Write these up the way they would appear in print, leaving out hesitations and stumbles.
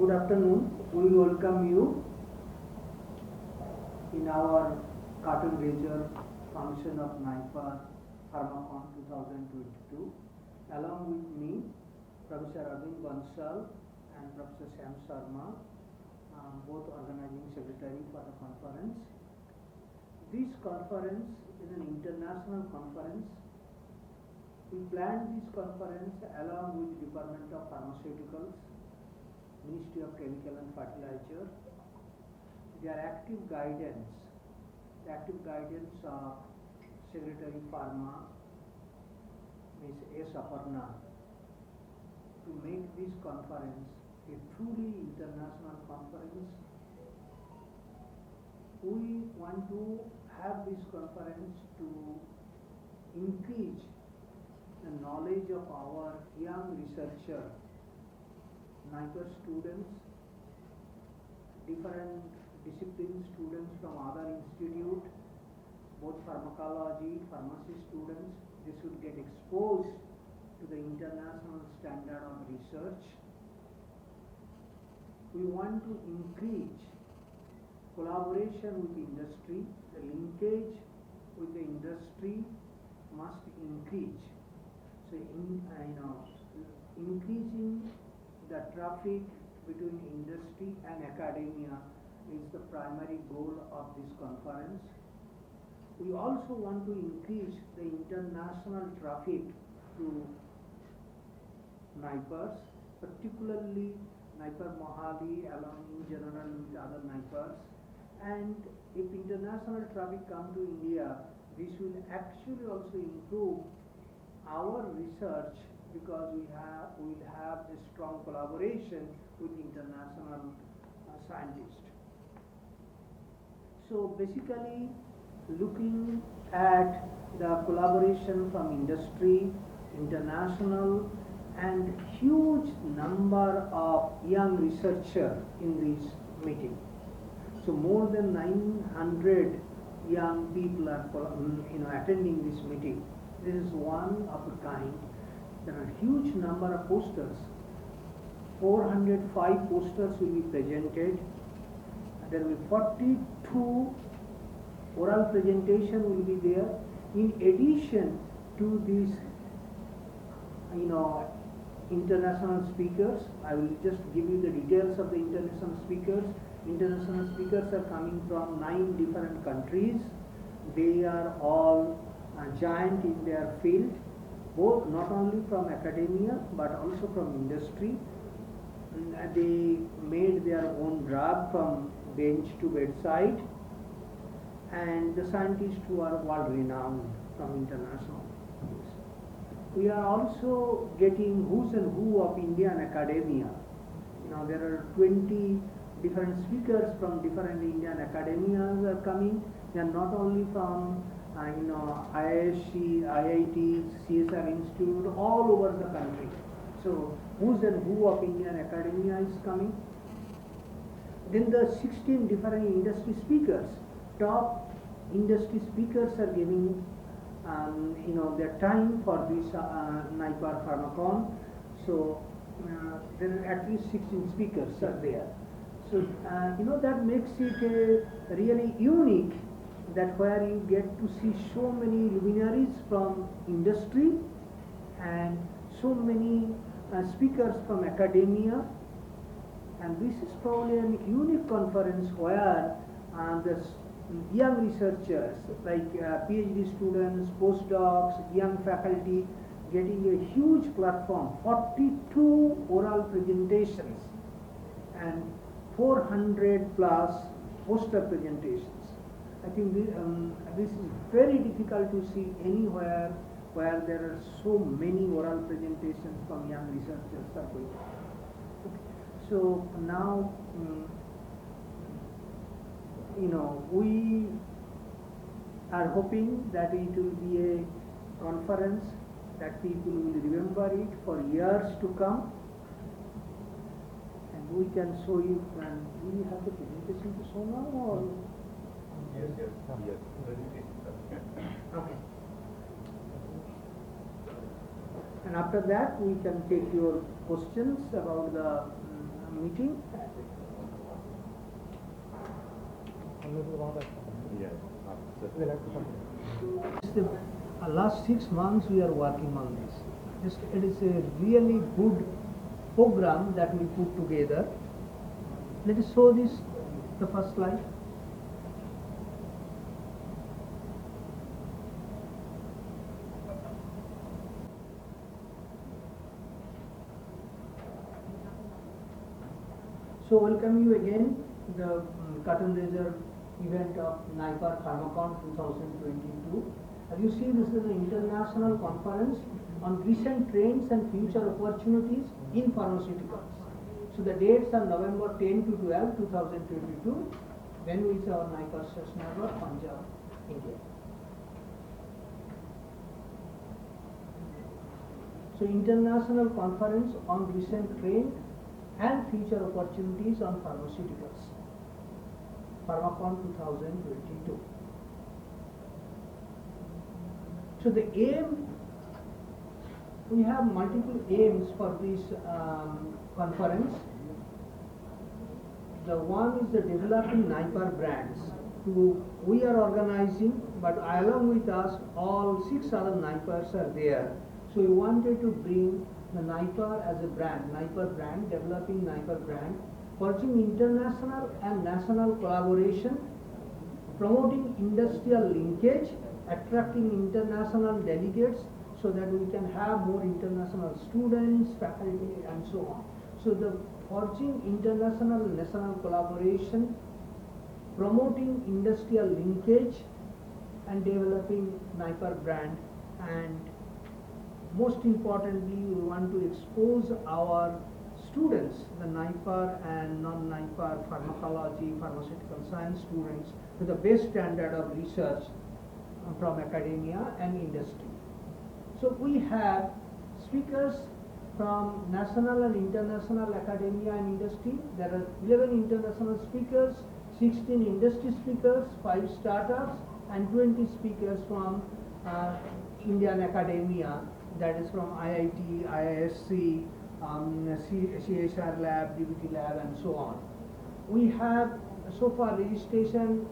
Good afternoon. We welcome you in our Cartoon Ranger function of NIPA Pharmacon 2022. Along with me, Professor Arvind Bansal and Professor Sam Sharma, both organizing secretary for the conference. This conference is an international conference. We planned this conference along with Department of Pharmaceuticals, Ministry of Chemical and Fertilizer. Their active guidance of Secretary Pharma, Ms. S.A.S, to make this conference a truly international conference. We want to have this conference to increase the knowledge of our young researcher, NIPA students, different discipline students from other institute, both pharmacology, pharmacy students. They should get exposed to the international standard of research. We want to increase collaboration with industry. The linkage with the industry must increase. So, increasing the traffic between industry and academia is the primary goal of this conference. We also want to increase the international traffic to NIPAs, particularly NIPA Mohali along in general with other NIPAs. And if international traffic come to India, this will actually also improve our research because we will have a strong collaboration with international scientists. So basically, looking at the collaboration from industry, international, and huge number of young researchers in this meeting. So more than 900 young people are attending this meeting. This is one of a kind. There are huge number of posters. 405 posters will be presented. There will be 42 oral presentation will be there. In addition to these, international speakers, I will just give you the details of the international speakers. International speakers are coming from 9 different countries. They are all giant in their field, both not only from academia but also from industry. They made their own drug from bench to bedside, and the scientists who are world renowned from international. We are also getting who's and who of Indian academia. There are 20 different speakers from different Indian academias are coming. They are not only from IISc, IIT, CSR Institute, all over the country. So who's and who of Indian academia is coming. Then the 16 different industry speakers, top industry speakers are giving their time for this NIPA Pharmacon. So there are at least 16 speakers are there. So that makes it really unique, that where you get to see so many luminaries from industry and so many speakers from academia. And this is probably an unique conference where the young researchers like PhD students, postdocs, young faculty getting a huge platform, 42 oral presentations and 400 plus poster presentations. I think this is very difficult to see anywhere where there are so many oral presentations from young researchers are going. Okay. So now, we are hoping that it will be a conference that people will remember it for years to come. And we can show you, and do you have the presentation to show now or? Yes. Okay. And after that we can take your questions about the meeting. The last 6 months we are working on this. It is a really good program that we put together. Let us show this, the first slide. So welcome you again to the curtain raiser event of NIPAR Pharmacon 2022. As you see, this is an international conference on recent trends and future opportunities in pharmaceuticals. So the dates are November 10 to 12, 2022. Venue is our NIPAR Srinagar, Punjab, India. So international conference on recent trend and future opportunities on pharmaceuticals, Pharmacon 2022. So the aim, we have multiple aims for this conference. The one is the developing NIPAR brands. We are organizing, but along with us, all 6 other NIPARs are there. So we wanted to bring the NIPAR as a brand, NIPAR brand, developing NIPAR brand, forging international and national collaboration, promoting industrial linkage, attracting international delegates so that we can have more international students, faculty and so on. So the forging international and national collaboration, promoting industrial linkage and developing NIPAR brand, and most importantly, we want to expose our students, the NIPAR and non-NIPAR pharmacology, pharmaceutical science students, to the best standard of research from academia and industry. So we have speakers from national and international academia and industry. There are 11 international speakers, 16 industry speakers, 5 startups, and 20 speakers from Indian academia, that is from IIT, IISc, S.A.S lab, DBT lab and so on. We have so far registration,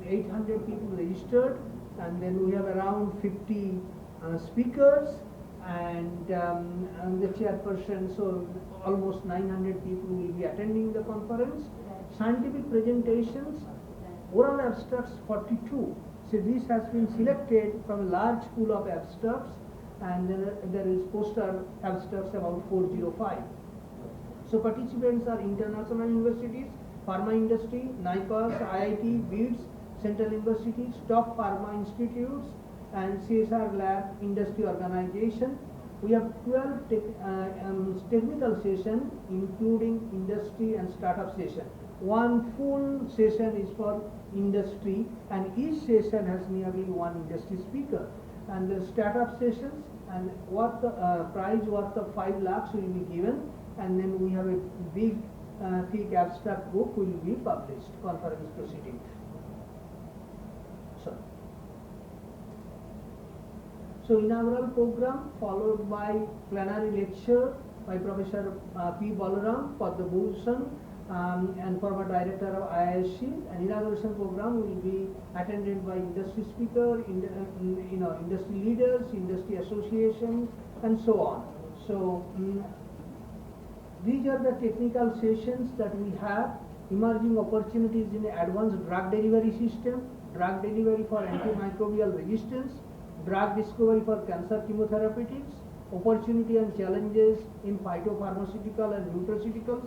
800 people registered, and then we have around 50 speakers and the chairperson, so almost 900 people will be attending the conference. Scientific presentations, oral abstracts 42. So this has been selected from a large pool of abstracts, and then there is poster abstracts about 405. So participants are international universities, pharma industry, NIPARs, IIT, BIDS, central universities, top pharma institutes, and CSR lab industry organization. We have 12 technical sessions, including industry and startup session. One full session is for industry, and each session has nearly one industry speaker. And the startup sessions and prize worth of 5 lakhs will be given, and then we have a big thick abstract book will be published, conference proceedings. So inaugural program followed by plenary lecture by Professor P. Balaram, Padma Bhushan, and former director of IISc. An inauguration program will be attended by industry speaker, industry leaders, industry associations, and so on. So these are the technical sessions that we have. Emerging opportunities in advanced drug delivery system, drug delivery for antimicrobial resistance, drug discovery for cancer chemotherapeutics, opportunity and challenges in phytopharmaceutical and nutraceuticals,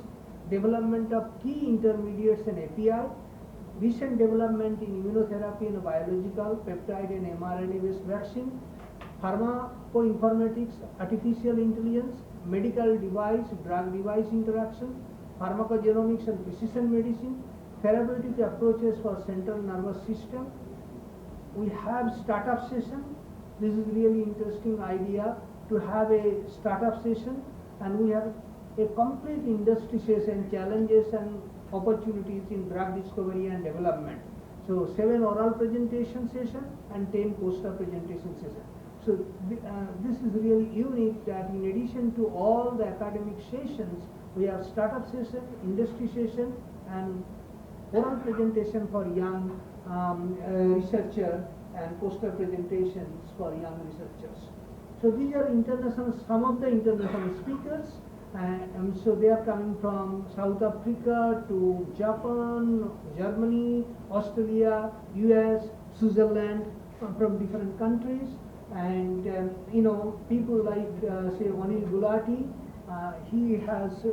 development of key intermediates and API, recent development in immunotherapy and biological, peptide and mRNA-based vaccine, pharmacoinformatics, artificial intelligence, medical device, drug-device interaction, pharmacogenomics and precision medicine, therapeutic approaches for central nervous system. We have startup session. This is really interesting idea to have a startup session, and we have a complete industry session, challenges and opportunities in drug discovery and development. So 7 oral presentation session and 10 poster presentation session. So this is really unique that in addition to all the academic sessions, we have startup session, industry session, and oral presentation for young researcher and poster presentations for young researchers. So these are international, some of the international speakers, and so they are coming from South Africa to Japan, Germany, Australia, US, Switzerland, from different countries. And you know, people like say Anil Gulati, he has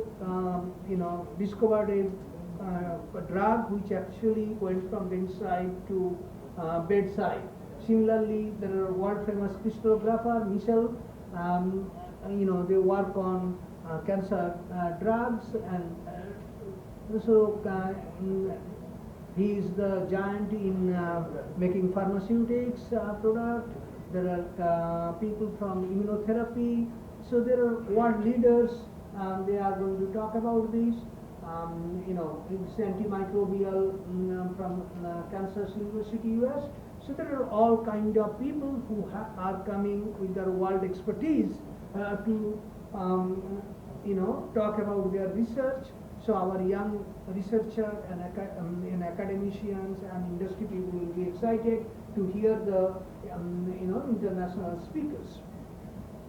you know, discovered a drug which actually went from bedside to bedside. Similarly, there are world famous crystallographer Michel. You know, they work on cancer drugs, and so he is the giant in making pharmaceutics product. There are people from immunotherapy. So there are world leaders. They are going to talk about this. You know, it's antimicrobial from Kansas University, US. So there are all kind of people who are coming with their world expertise to you know, talk about their research. So our young researcher and academicians and industry people will be excited to hear the you know, international speakers.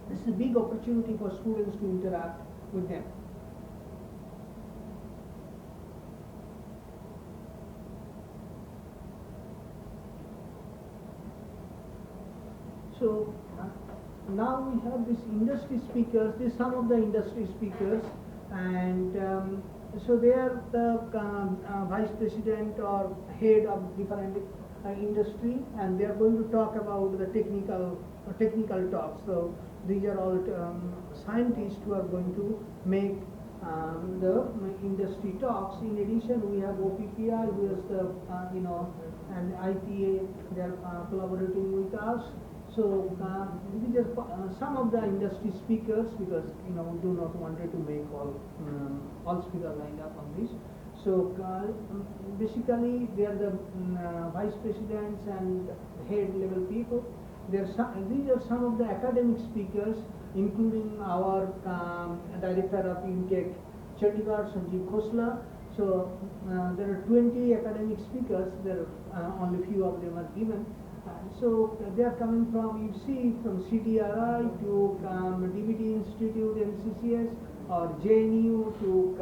This is a big opportunity for students to interact with them. So now we have this industry speakers. These some of the industry speakers, and so they are the vice president or head of different industry, and they are going to talk about the technical talks. So these are all scientists who are going to make the industry talks. In addition, we have OPPI, who is the you know, and IPA. They are collaborating with us. So these are some of the industry speakers, because you know, we do not wanted to make all speakers lined up on this. So basically, they are the vice presidents and head level people. These are some of the academic speakers, including our director of UNTEC, Chandigarh, Sanjeev Khosla. So there are 20 academic speakers. There are only few of them are given. So they are coming from, you see, from CTRI to DBT Institute, MCCS, or JNU to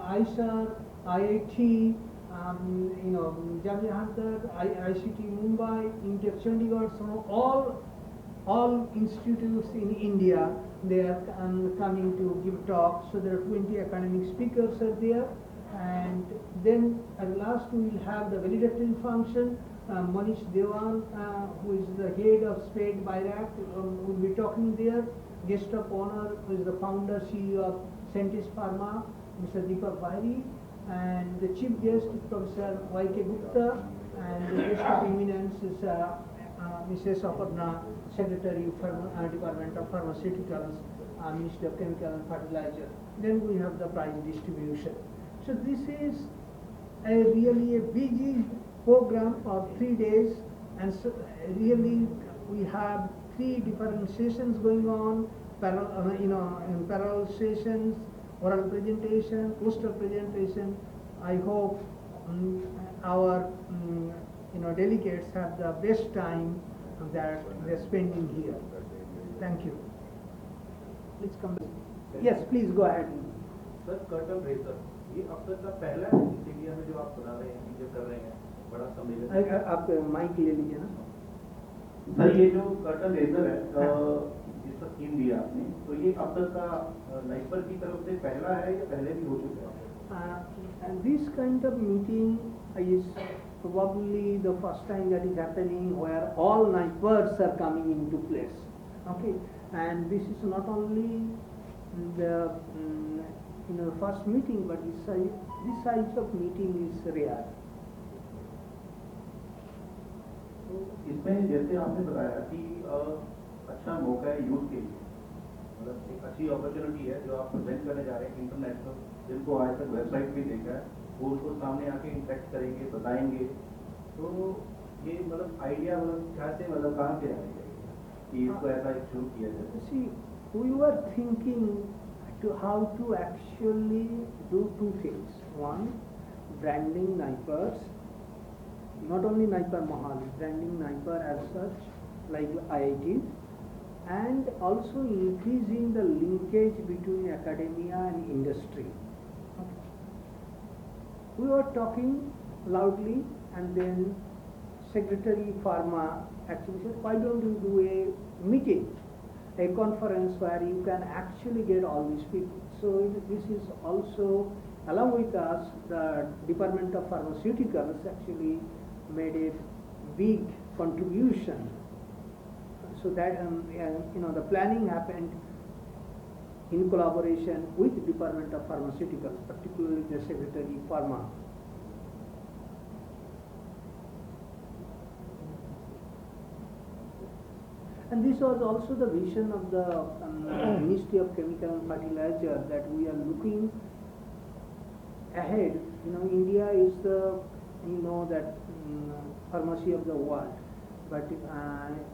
ISAR, IIT, you know, Jamia ICT Mumbai, UNTEC Chandigarh. So all institutes in India, they are coming to give talks. So there are 20 academic speakers are there. And then at last we will have the valedictory function. Manish Dewan, who is the head of SPADE BIRAC, will be talking there. Guest of honor, who is the founder, CEO of Scientist Pharma, Mr. Deepak Bahri, and the chief guest is Professor Y.K. Gupta, and the guest of eminence is Mrs. Aparna, Secretary of Department of Pharmaceuticals, Ministry of Chemical and Fertilizer. Then we have the prize distribution. So this is really a busy program of 3 days, and so really we have 3 different sessions going on, you know, in parallel sessions, oral presentation, poster presentation. I hope our you know, delegates have the best time that they're spending here. Thank you. Please come. Yes, please go ahead. Sir, curtain raiser, ये अब तक का पहला है इस India में जो आप बना रहे हैं, जो कर रहे हैं, बड़ा सम्मेलन। आप माइक ले लीजिए ना। सर, ये जो कर्टन रेजर है, जिसका स्कीम दिया आपने, तो ये अब तक का नाइपर की तरफ से पहला है या पहले भी हो चुका है? This kind of meeting is probably the first time that is happening where all NIPERs are coming into place. Okay, and this is not only the you know, first meeting, but this size of meeting is rare. तो इसमें जैसे आपने बताया कि अच्छा मौका है youth के लिए, मतलब एक अच्छी अपॉर्चुनिटी है जो आप प्रेजेंट करने जा रहे हैं इंटरनेशनल, जिनको आज तक वेबसाइट भी देखा है, वो उसको सामने आके इंटरेक्ट करेंगे, बताएंगे। तो ये मतलब आइडिया मतलब क्या से, मतलब कहाँ से आएगा? कि इसको ऐसा एक शुरू किया जाए? See, we were thinking to how to actually do two things. One, branding Naipers, not only Naipar Mohali, branding Naipar as such, like IITs, and also increasing the linkage between academia and industry. Okay. We were talking loudly, and then Secretary Pharma actually said, why don't you do a meeting, a conference where you can actually get all these people. So this is also, along with us, the Department of Pharmaceuticals actually made a big contribution. So that the planning happened in collaboration with the Department of Pharmaceuticals, particularly the Secretary Pharma. And this was also the vision of the Ministry of Chemical and Fertilizer, that we are looking ahead. India is the, that pharmacy of the world. But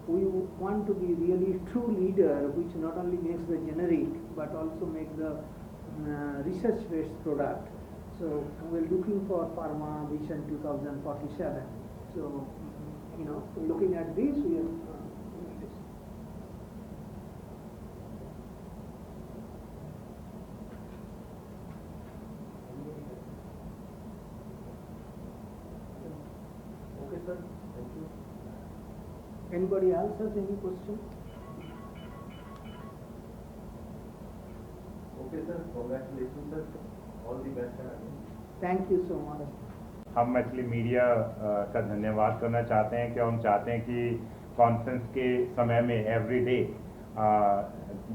we want to be really true leader, which not only makes the generic, but also make the research-based product. So we're looking for Pharma Vision 2047. So, looking at this, we are doing this. Okay, sir. Thank you. Anybody else has any question? Okay, sir. Congratulations, sir. All the best, sir. Thank you so much. हम actually media का धन्यवाद करना चाहते हैं कि हम चाहते हैं कि कॉन्फ्रेंस के समय में every day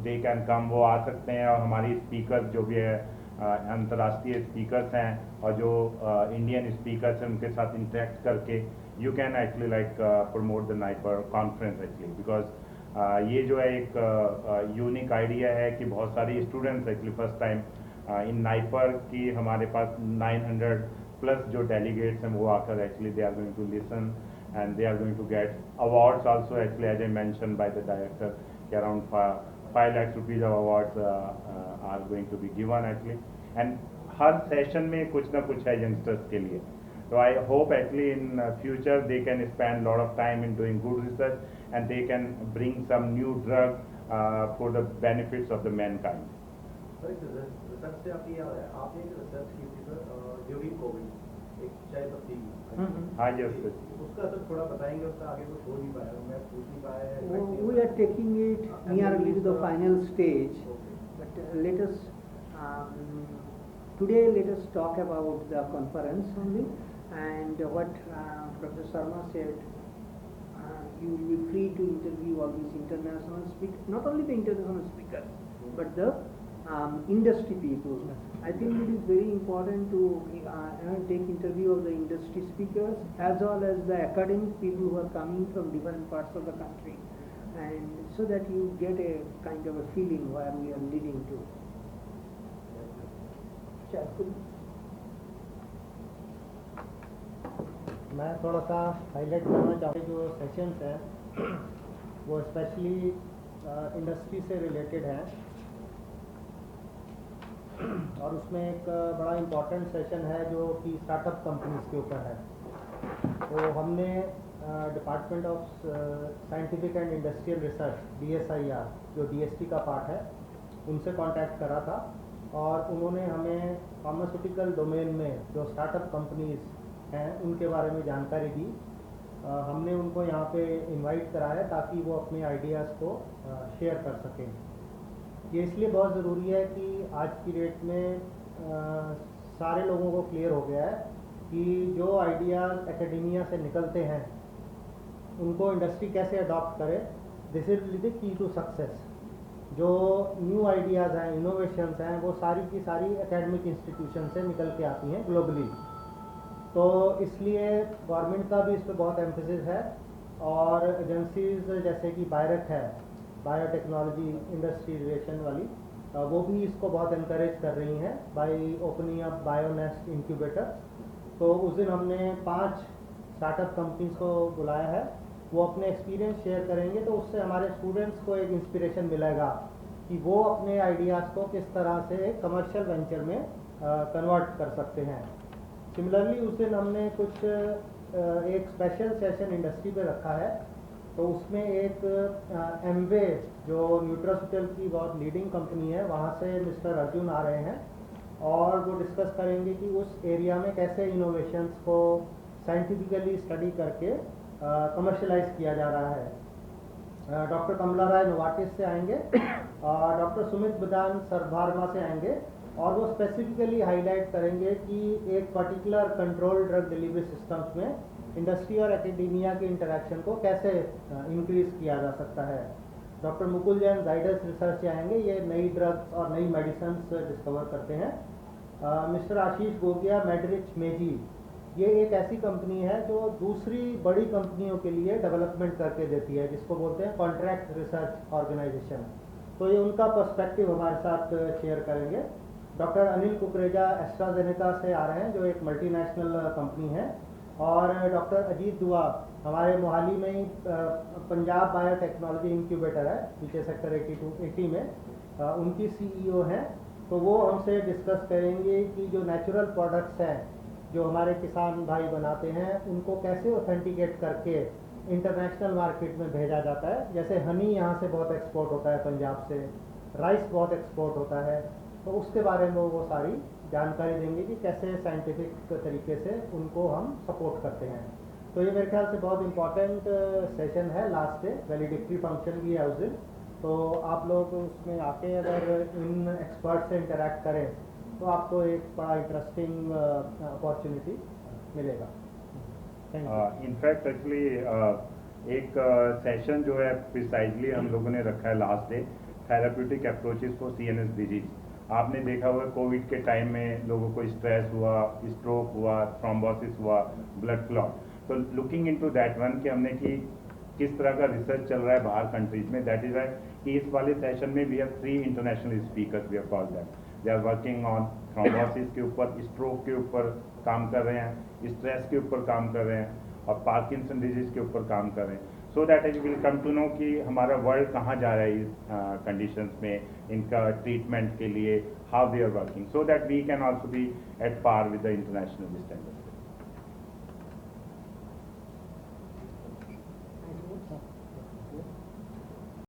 they can come, वो आ सकते हैं और हमारी स्पीकर जो भी है अंतर्राष्ट्रीय स्पीकर्स हैं और जो इंडियन स्पीकर्स हैं उनके साथ इंटरेक्ट करके you can actually like promote the NIPER conference actually, because ये जो है एक यूनिक आइडिया है कि बहुत सारी students actually first time in NIPER की हमारे पास 900 प्लस जो डेलीगेट्स हैं वो आकर actually they are going to listen and they are going to get awards also actually as I mention by the director कि around 5 lakh rupees of awards are going to be given actually, and हर session में कुछ ना कुछ है youngsters के लिए. So I hope actually in future they can spend a lot of time in doing good research and they can bring some new drug for the benefits of the mankind. Research से आपने एक research की थी sir during Covid, एक चाय पत्ती की. हाँ जी सर. उसका सर थोड़ा बताएंगे, उसका आगे कुछ हो नहीं पाया, मैं पूछ नहीं पाया. We are taking it nearly to the final stage, but let us today let us talk about the conference only, and what Professor Sharma said. You will be free to interview all these international speakers, not only the international speakers, but the industry people. I think it is very important to take interview of the industry speakers as well as the academic people who are coming from different parts of the country, and so that you get a kind of a feeling where we are leading to. मैं थोड़ा सा highlight करना चाहूँगा जो sessions हैं वो specially industry से related हैं, और उसमें एक बड़ा इम्पोर्टेंट सेशन है जो कि स्टार्टअप कंपनीज के ऊपर है. तो हमने department of scientific and industrial research DSIR जो DST का पार्ट है उनसे कांटेक्ट करा था, और उन्होंने हमें फार्मास्यूटिकल डोमेन में जो स्टार्टअप कंपनीज हैं उनके बारे में जानकारी दी. हमने उनको यहाँ पे इनवाइट कराया ताकि वो अपने आइडियाज़ को शेयर कर सकें. ये इसलिए बहुत ज़रूरी है कि आज की डेट में सारे लोगों को क्लियर हो गया है कि जो आइडियाज़ एकेडेमिया से निकलते हैं उनको इंडस्ट्री कैसे अडॉप्ट करे. This is the key to success. जो न्यू आइडियाज़ हैं, इनोवेशंस हैं, वो सारी की सारी एकेडमिक इंस्टीट्यूशन से निकल के आती हैं ग्लोबली. तो इसलिए गवर्नमेंट का भी इस पर बहुत एम्फेसिस है, और एजेंसीज जैसे कि बायरक है, बायोटेक्नोलॉजी इंडस्ट्री रिलेशन वाली, वो भी इसको बहुत इनकरेज कर रही हैं by opening up Bionest incubator. तो उस दिन हमने 5 स्टार्टअप कंपनीज को बुलाया है वो अपने एक्सपीरियंस शेयर करेंगे, तो उससे हमारे स्टूडेंट्स को एक इंस्पिरेशन मिलेगा कि वो अपने आइडियाज़ को किस तरह से कमर्शियल वेंचर में कन्वर्ट कर सकते हैं। सिमिलरली उस दिन हमने कुछ एक स्पेशल सेशन इंडस्ट्री पे रखा है, तो उसमें एक एमवे जो न्यूट्रास्यूटिकल की बहुत लीडिंग कंपनी है, वहाँ से मिस्टर अर्जुन आ रहे हैं और वो डिस्कस करेंगे कि उस एरिया में कैसे इनोवेशंस को साइंटिफिकली स्टडी करके कमर्शलाइज किया जा रहा है। डॉक्टर कमला राय नोवाटिस से आएंगे, डॉक्टर सुमित बजान सर्वार्मा से आएंगे और वो स्पेसिफिकली हाईलाइट करेंगे कि एक particular control drug delivery systems में इंडस्ट्री और एकेडेमिया के इंटरेक्शन को कैसे इंक्रीज किया जा सकता है। डॉक्टर मुकुल जैन जाइडस रिसर्च से आएंगे, ये नई ड्रग्स और नई मेडिसिन्स डिस्कवर करते हैं। मिस्टर आशीष गोगिया मेडरिच मेजी, ये एक ऐसी कंपनी है जो दूसरी बड़ी कंपनियों के लिए डेवलपमेंट करके देती है, जिसको बोलते हैं कॉन्ट्रैक्ट रिसर्च ऑर्गेनाइजेशन। तो ये उनका पर्सपेक्टिव हमारे साथ शेयर करेंगे। डॉक्टर अनिल कुकरेजा एस्ट्राजेनेका से आ रहे हैं, जो एक मल्टीनेशनल कंपनी है। और डॉक्टर अजीत दुआ हमारे मोहाली में ही पंजाब बायोटेक्नोलॉजी इंक्यूबेटर है, पीछे सेक्टर 80 में, उनकी सीईओ हैं। तो वो हमसे डिस्कस करेंगे कि जो नेचुरल प्रोडक्ट्स हैं जो हमारे किसान भाई बनाते हैं, उनको कैसे ऑथेंटिकेट करके इंटरनेशनल मार्केट में भेजा जाता है। जैसे हनी यहाँ से बहुत एक्सपोर्ट होता है पंजाब से, राइस बहुत एक्सपोर्ट होता है, तो उसके बारे में वो सारी जानकारी देंगे कि कैसे साइंटिफिक तरीके से उनको हम सपोर्ट करते हैं। तो ये मेरे ख्याल से बहुत इम्पॉर्टेंट सेशन है, लास्ट डे वैलिडिक्टरी फंक्शन भी है उस दिन। तो आप लोग उसमें आके अगर इन एक्सपर्ट से इंटरेक्ट करें तो आपको एक बड़ा इंटरेस्टिंग अपॉर्चुनिटी मिलेगा। इनफैक्ट एक्चुअली एक सेशन जो है प्रिसाइजली हम लोगों ने रखा है last day, therapeutic approaches for CNS disease. आपने देखा हुआ कोविड के टाइम में लोगों को स्ट्रेस हुआ, स्ट्रोक हुआ, थ्रोम्बोसिस हुआ, ब्लड क्लॉट। तो लुकिंग इनटू दैट वन कि हमने कि किस तरह का रिसर्च चल रहा है बाहर कंट्रीज में, दैट इज वाई कि इस वाले सेशन में we have 3 international speakers, we have called them. They are working on thrombosis के ऊपर, स्ट्रोक के ऊपर काम कर रहे हैं, स्ट्रेस के ऊपर काम कर रहे हैं और पार्किंसन डिजीज के ऊपर काम कर रहे हैं। So that it will come to know कि हमारा वर्ल्ड कहाँ जा रहा है इस कंडीशंस में, इनका ट्रीटमेंट के लिए, how they are working, so that we can also be at par with the international standard.